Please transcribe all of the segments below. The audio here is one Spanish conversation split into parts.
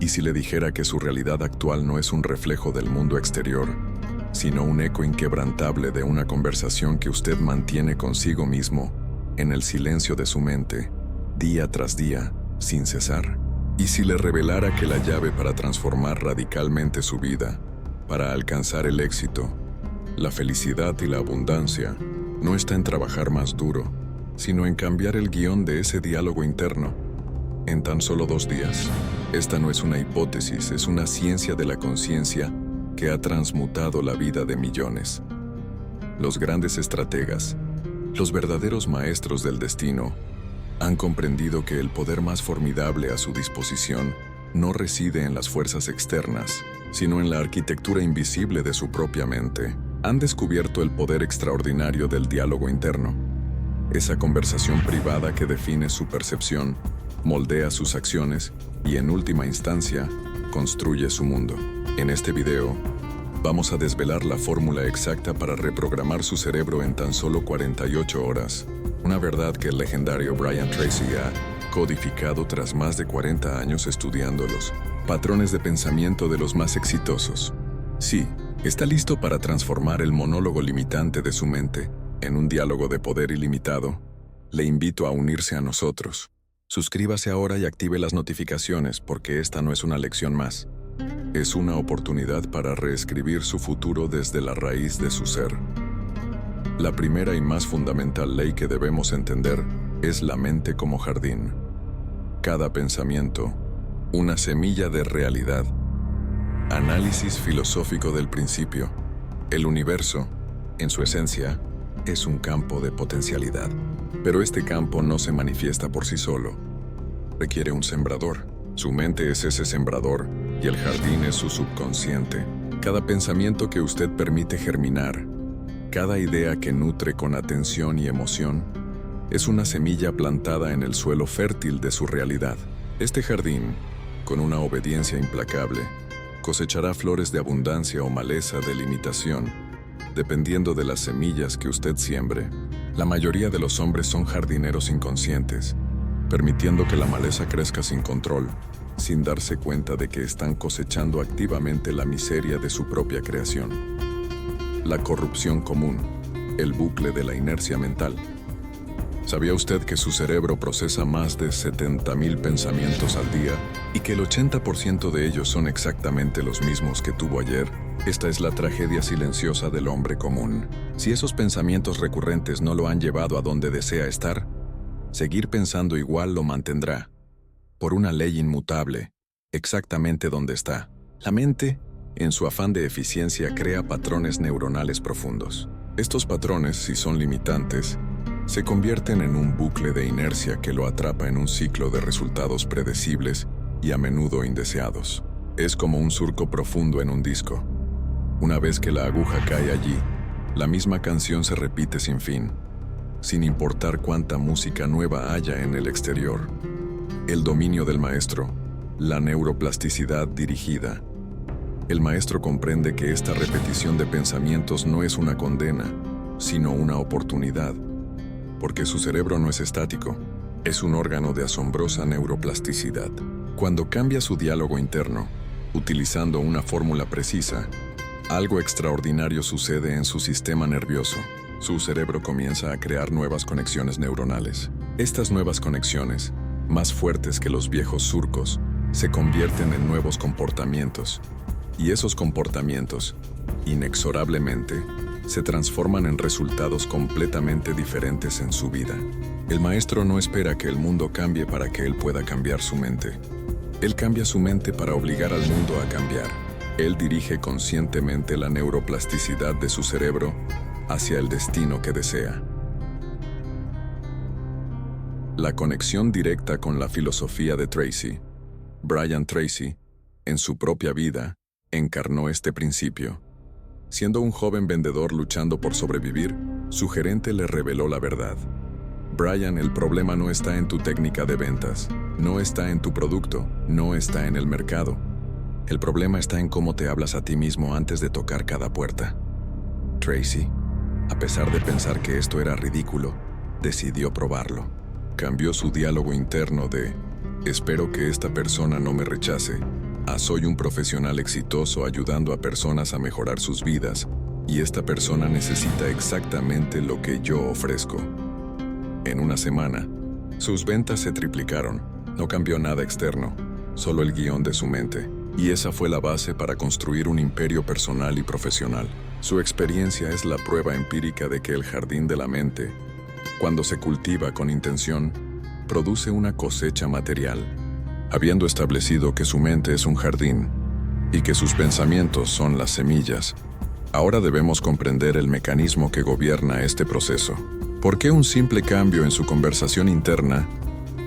¿Y si le dijera que su realidad actual no es un reflejo del mundo exterior, sino un eco inquebrantable de una conversación que usted mantiene consigo mismo, en el silencio de su mente, día tras día, sin cesar? ¿Y si le revelara que la llave para transformar radicalmente su vida, para alcanzar el éxito, la felicidad y la abundancia, no está en trabajar más duro, sino en cambiar el guión de ese diálogo interno, en tan solo 2 días? Esta no es una hipótesis, es una ciencia de la conciencia que ha transmutado la vida de millones. Los grandes estrategas, los verdaderos maestros del destino, han comprendido que el poder más formidable a su disposición no reside en las fuerzas externas, sino en la arquitectura invisible de su propia mente. Han descubierto el poder extraordinario del diálogo interno, esa conversación privada que define su percepción, moldea sus acciones y, en última instancia, construye su mundo. En este video, vamos a desvelar la fórmula exacta para reprogramar su cerebro en tan solo 48 horas. Una verdad que el legendario Brian Tracy ha codificado tras más de 40 años estudiando los patrones de pensamiento de los más exitosos. Sí, está listo para transformar el monólogo limitante de su mente en un diálogo de poder ilimitado. Le invito a unirse a nosotros. Suscríbase ahora y active las notificaciones, porque esta no es una lección más. Es una oportunidad para reescribir su futuro desde la raíz de su ser. La primera y más fundamental ley que debemos entender es la mente como jardín. Cada pensamiento, una semilla de realidad. Análisis filosófico del principio. El universo, en su esencia, es un campo de potencialidad. Pero este campo no se manifiesta por sí solo. Requiere un sembrador. Su mente es ese sembrador y el jardín es su subconsciente. Cada pensamiento que usted permite germinar, cada idea que nutre con atención y emoción, es una semilla plantada en el suelo fértil de su realidad. Este jardín, con una obediencia implacable, cosechará flores de abundancia o maleza de limitación, dependiendo de las semillas que usted siembre. La mayoría de los hombres son jardineros inconscientes, permitiendo que la maleza crezca sin control, sin darse cuenta de que están cosechando activamente la miseria de su propia creación. La corrupción común, el bucle de la inercia mental. ¿Sabía usted que su cerebro procesa más de 70,000 pensamientos al día y que el 80% de ellos son exactamente los mismos que tuvo ayer? Esta es la tragedia silenciosa del hombre común. Si esos pensamientos recurrentes no lo han llevado a donde desea estar, seguir pensando igual lo mantendrá, por una ley inmutable, exactamente donde está. La mente, en su afán de eficiencia, crea patrones neuronales profundos. Estos patrones, si son limitantes, se convierten en un bucle de inercia que lo atrapa en un ciclo de resultados predecibles y a menudo indeseados. Es como un surco profundo en un disco. Una vez que la aguja cae allí, la misma canción se repite sin fin, sin importar cuánta música nueva haya en el exterior. El dominio del maestro, la neuroplasticidad dirigida. El maestro comprende que esta repetición de pensamientos no es una condena, sino una oportunidad, porque su cerebro no es estático, es un órgano de asombrosa neuroplasticidad. Cuando cambia su diálogo interno, utilizando una fórmula precisa, algo extraordinario sucede en su sistema nervioso. Su cerebro comienza a crear nuevas conexiones neuronales. Estas nuevas conexiones, más fuertes que los viejos surcos, se convierten en nuevos comportamientos. Y esos comportamientos, inexorablemente, se transforman en resultados completamente diferentes en su vida. El maestro no espera que el mundo cambie para que él pueda cambiar su mente. Él cambia su mente para obligar al mundo a cambiar. Él dirige conscientemente la neuroplasticidad de su cerebro hacia el destino que desea. La conexión directa con la filosofía de Tracy. Brian Tracy, en su propia vida, encarnó este principio. Siendo un joven vendedor luchando por sobrevivir, su gerente le reveló la verdad. Brian, el problema no está en tu técnica de ventas, no está en tu producto, no está en el mercado. El problema está en cómo te hablas a ti mismo antes de tocar cada puerta. Tracy, a pesar de pensar que esto era ridículo, decidió probarlo. Cambió su diálogo interno de "espero que esta persona no me rechace" Soy un profesional exitoso ayudando a personas a mejorar sus vidas, y esta persona necesita exactamente lo que yo ofrezco. En una semana, sus ventas se triplicaron. No cambió nada externo, solo el guión de su mente. Y esa fue la base para construir un imperio personal y profesional. Su experiencia es la prueba empírica de que el jardín de la mente, cuando se cultiva con intención, produce una cosecha material. Habiendo establecido que su mente es un jardín y que sus pensamientos son las semillas, ahora debemos comprender el mecanismo que gobierna este proceso. ¿Por qué un simple cambio en su conversación interna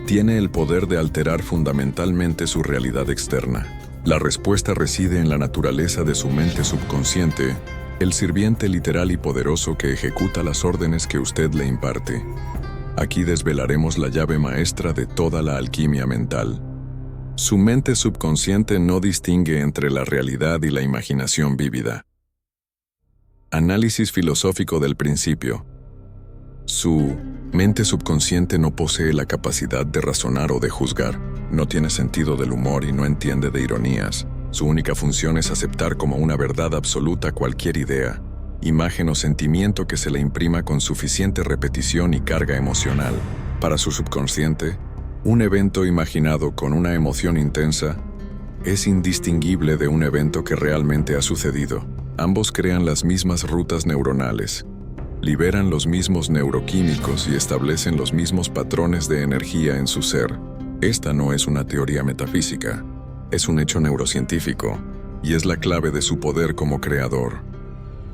tiene el poder de alterar fundamentalmente su realidad externa? La respuesta reside en la naturaleza de su mente subconsciente, el sirviente literal y poderoso que ejecuta las órdenes que usted le imparte. Aquí desvelaremos la llave maestra de toda la alquimia mental. Su mente subconsciente no distingue entre la realidad y la imaginación vívida. Análisis filosófico del principio. Su mente subconsciente no posee la capacidad de razonar o de juzgar. No tiene sentido del humor y no entiende de ironías. Su única función es aceptar como una verdad absoluta cualquier idea, imagen o sentimiento que se le imprima con suficiente repetición y carga emocional. Para su subconsciente, un evento imaginado con una emoción intensa es indistinguible de un evento que realmente ha sucedido. Ambos crean las mismas rutas neuronales, liberan los mismos neuroquímicos y establecen los mismos patrones de energía en su ser. Esta no es una teoría metafísica, es un hecho neurocientífico, y es la clave de su poder como creador.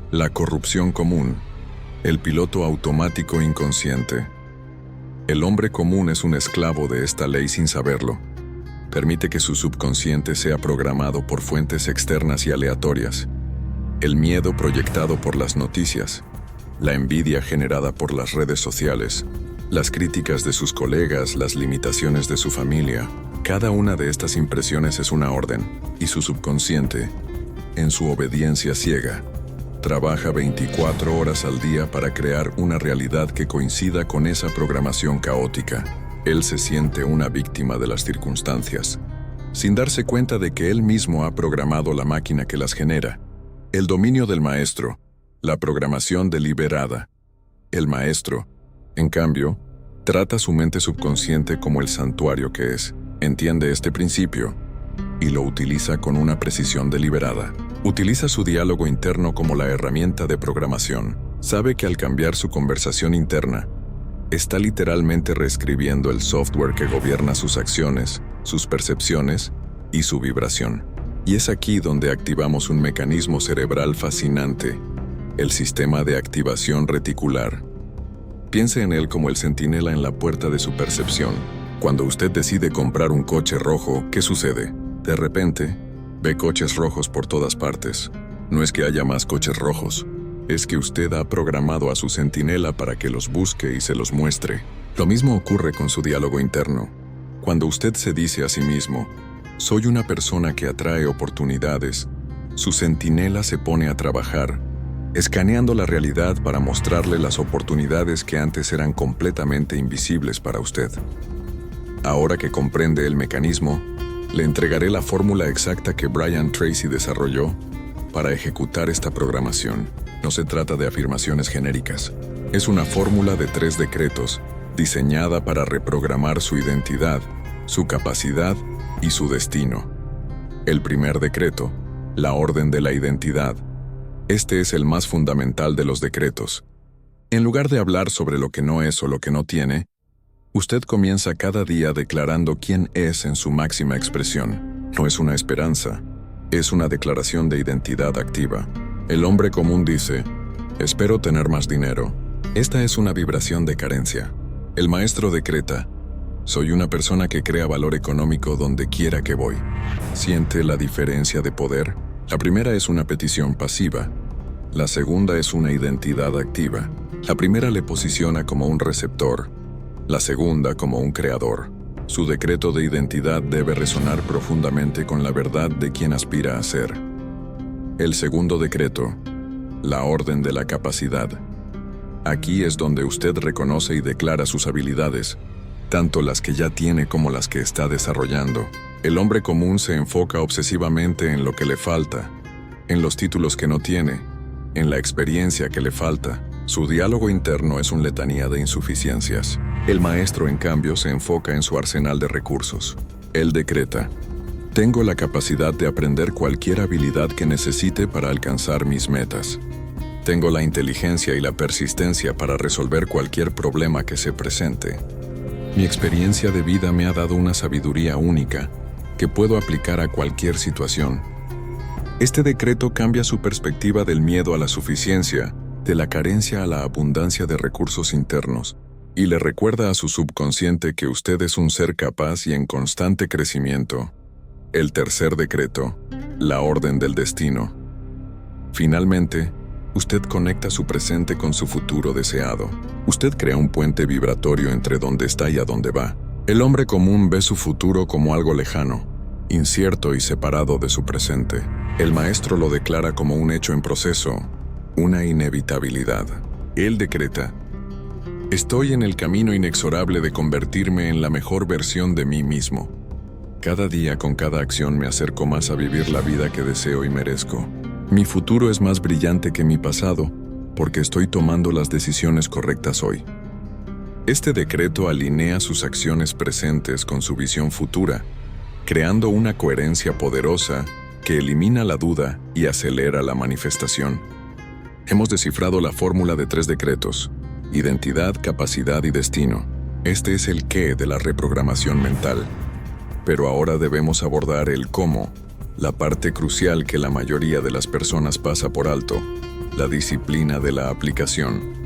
La corrupción común, el piloto automático inconsciente. El hombre común es un esclavo de esta ley sin saberlo. Permite que su subconsciente sea programado por fuentes externas y aleatorias. El miedo proyectado por las noticias, la envidia generada por las redes sociales, las críticas de sus colegas, las limitaciones de su familia. Cada una de estas impresiones es una orden, y su subconsciente, en su obediencia ciega, trabaja 24 horas al día para crear una realidad que coincida con esa programación caótica. Él se siente una víctima de las circunstancias, sin darse cuenta de que él mismo ha programado la máquina que las genera. El dominio del maestro, la programación deliberada. El maestro, en cambio, trata su mente subconsciente como el santuario que es, entiende este principio y lo utiliza con una precisión deliberada. Utiliza su diálogo interno como la herramienta de programación. Sabe que al cambiar su conversación interna, está literalmente reescribiendo el software que gobierna sus acciones, sus percepciones y su vibración. Y es aquí donde activamos un mecanismo cerebral fascinante, el sistema de activación reticular. Piense en él como el centinela en la puerta de su percepción. Cuando usted decide comprar un coche rojo, ¿qué sucede? De repente, ve coches rojos por todas partes. No es que haya más coches rojos, es que usted ha programado a su centinela para que los busque y se los muestre. Lo mismo ocurre con su diálogo interno. Cuando usted se dice a sí mismo, soy una persona que atrae oportunidades, su centinela se pone a trabajar, escaneando la realidad para mostrarle las oportunidades que antes eran completamente invisibles para usted. Ahora que comprende el mecanismo, le entregaré la fórmula exacta que Brian Tracy desarrolló para ejecutar esta programación. No se trata de afirmaciones genéricas. Es una fórmula de 3 decretos, diseñada para reprogramar su identidad, su capacidad y su destino. El primer decreto, la orden de la identidad. Este es el más fundamental de los decretos. En lugar de hablar sobre lo que no es o lo que no tiene, usted comienza cada día declarando quién es en su máxima expresión. No es una esperanza, es una declaración de identidad activa. El hombre común dice, espero tener más dinero. Esta es una vibración de carencia. El maestro decreta, soy una persona que crea valor económico donde quiera que voy. ¿Siente la diferencia de poder? La primera es una petición pasiva. La segunda es una identidad activa. La primera le posiciona como un receptor, la segunda como un creador. Su decreto de identidad debe resonar profundamente con la verdad de quien aspira a ser. El segundo decreto, la orden de la capacidad. Aquí es donde usted reconoce y declara sus habilidades, tanto las que ya tiene como las que está desarrollando. El hombre común se enfoca obsesivamente en lo que le falta, en los títulos que no tiene, en la experiencia que le falta. Su diálogo interno es una letanía de insuficiencias. El maestro, en cambio, se enfoca en su arsenal de recursos. Él decreta: tengo la capacidad de aprender cualquier habilidad que necesite para alcanzar mis metas. Tengo la inteligencia y la persistencia para resolver cualquier problema que se presente. Mi experiencia de vida me ha dado una sabiduría única que puedo aplicar a cualquier situación. Este decreto cambia su perspectiva del miedo a la suficiencia, de la carencia a la abundancia de recursos internos, y le recuerda a su subconsciente que usted es un ser capaz y en constante crecimiento. El tercer decreto, la orden del destino. Finalmente, usted conecta su presente con su futuro deseado. Usted crea un puente vibratorio entre donde está y a dónde va. El hombre común ve su futuro como algo lejano, incierto y separado de su presente. El maestro lo declara como un hecho en proceso, una inevitabilidad. Él decreta: estoy en el camino inexorable de convertirme en la mejor versión de mí mismo. Cada día, con cada acción, me acerco más a vivir la vida que deseo y merezco. Mi futuro es más brillante que mi pasado, porque estoy tomando las decisiones correctas hoy. Este decreto alinea sus acciones presentes con su visión futura, creando una coherencia poderosa que elimina la duda y acelera la manifestación. Hemos descifrado la fórmula de 3 decretos: identidad, capacidad y destino. Este es el qué de la reprogramación mental. Pero ahora debemos abordar el cómo, la parte crucial que la mayoría de las personas pasa por alto: la disciplina de la aplicación.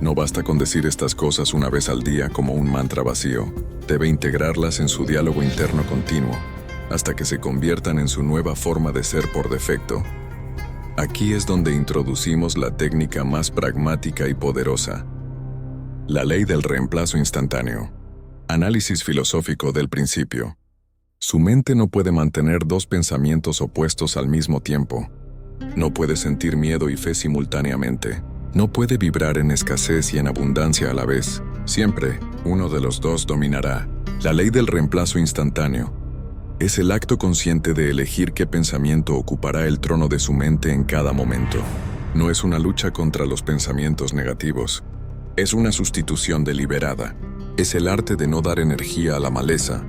No basta con decir estas cosas una vez al día como un mantra vacío. Debe integrarlas en su diálogo interno continuo, hasta que se conviertan en su nueva forma de ser por defecto. Aquí es donde introducimos la técnica más pragmática y poderosa: la ley del reemplazo instantáneo. Análisis filosófico del principio. Su mente no puede mantener 2 pensamientos opuestos al mismo tiempo. No puede sentir miedo y fe simultáneamente. No puede vibrar en escasez y en abundancia a la vez. Siempre, uno de los dos dominará. La ley del reemplazo instantáneo es el acto consciente de elegir qué pensamiento ocupará el trono de su mente en cada momento. No es una lucha contra los pensamientos negativos. Es una sustitución deliberada. Es el arte de no dar energía a la maleza,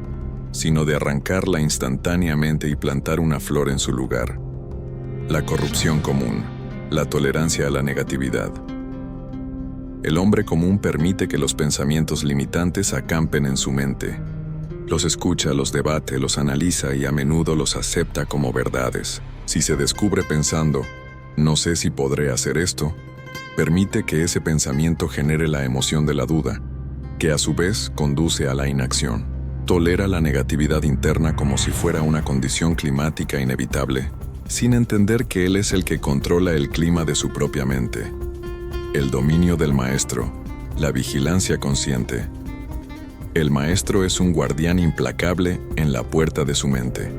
sino de arrancarla instantáneamente y plantar una flor en su lugar. La corrupción común, la tolerancia a la negatividad. El hombre común permite que los pensamientos limitantes acampen en su mente. Los escucha, los debate, los analiza y a menudo los acepta como verdades. Si se descubre pensando: no sé si podré hacer esto, permite que ese pensamiento genere la emoción de la duda, que a su vez conduce a la inacción. Tolera la negatividad interna como si fuera una condición climática inevitable, sin entender que él es el que controla el clima de su propia mente. El dominio del maestro, la vigilancia consciente. El maestro es un guardián implacable en la puerta de su mente.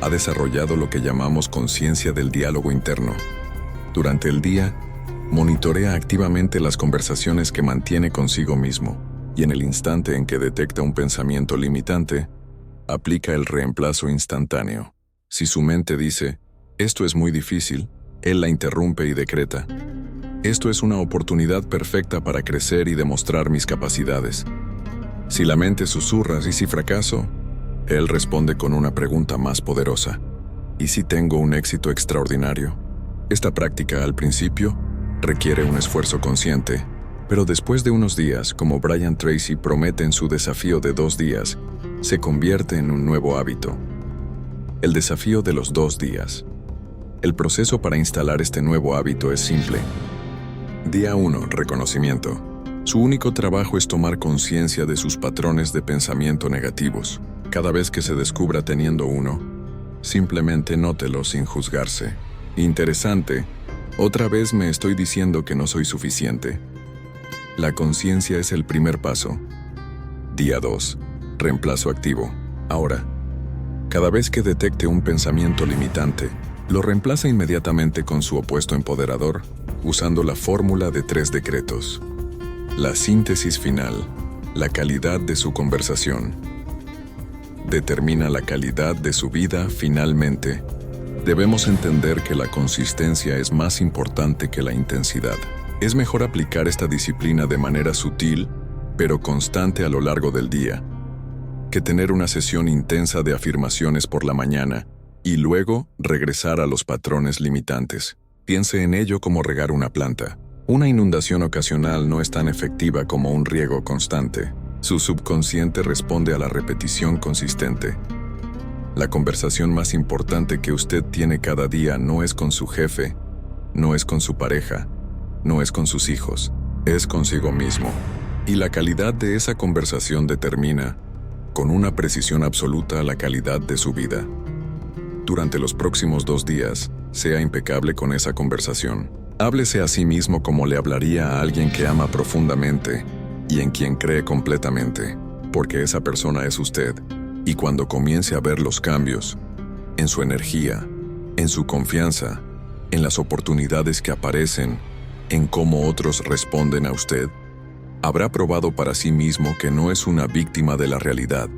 Ha desarrollado lo que llamamos conciencia del diálogo interno. Durante el día, monitorea activamente las conversaciones que mantiene consigo mismo, y en el instante en que detecta un pensamiento limitante, aplica el reemplazo instantáneo. Si su mente dice: esto es muy difícil, él la interrumpe y decreta: esto es una oportunidad perfecta para crecer y demostrar mis capacidades. Si la mente susurra: ¿y si fracaso?, él responde con una pregunta más poderosa: ¿y si tengo un éxito extraordinario? Esta práctica, al principio, requiere un esfuerzo consciente, pero después de unos días, como Brian Tracy promete en su desafío de 2 días, se convierte en un nuevo hábito. El desafío de los 2 días. El proceso para instalar este nuevo hábito es simple. Día 1. Reconocimiento. Su único trabajo es tomar conciencia de sus patrones de pensamiento negativos. Cada vez que se descubra teniendo uno, simplemente nótelo sin juzgarse. Interesante, otra vez me estoy diciendo que no soy suficiente. La conciencia es el primer paso. Día 2. Reemplazo activo. Ahora, cada vez que detecte un pensamiento limitante, lo reemplaza inmediatamente con su opuesto empoderador, usando la fórmula de 3 decretos. La síntesis final, la calidad de su conversación. determina la calidad de su vida finalmente. Debemos entender que la consistencia es más importante que la intensidad. Es mejor aplicar esta disciplina de manera sutil, pero constante a lo largo del día, que tener una sesión intensa de afirmaciones por la mañana y luego regresar a los patrones limitantes. Piense en ello como regar una planta. Una inundación ocasional no es tan efectiva como un riego constante. Su subconsciente responde a la repetición consistente. La conversación más importante que usted tiene cada día no es con su jefe, no es con su pareja, no es con sus hijos, es consigo mismo. Y la calidad de esa conversación determina, con una precisión absoluta, la calidad de su vida. Durante los próximos 2 días, sea impecable con esa conversación. Háblese a sí mismo como le hablaría a alguien que ama profundamente y en quien cree completamente, porque esa persona es usted. Y cuando comience a ver los cambios, en su energía, en su confianza, en las oportunidades que aparecen, en cómo otros responden a usted, habrá probado para sí mismo que no es una víctima de la realidad,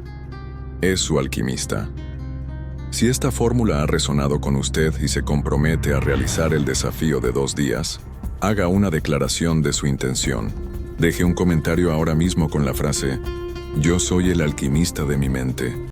es su alquimista. Si esta fórmula ha resonado con usted y se compromete a realizar el desafío de 2 días, haga una declaración de su intención. Deje un comentario ahora mismo con la frase: "Yo soy el alquimista de mi mente".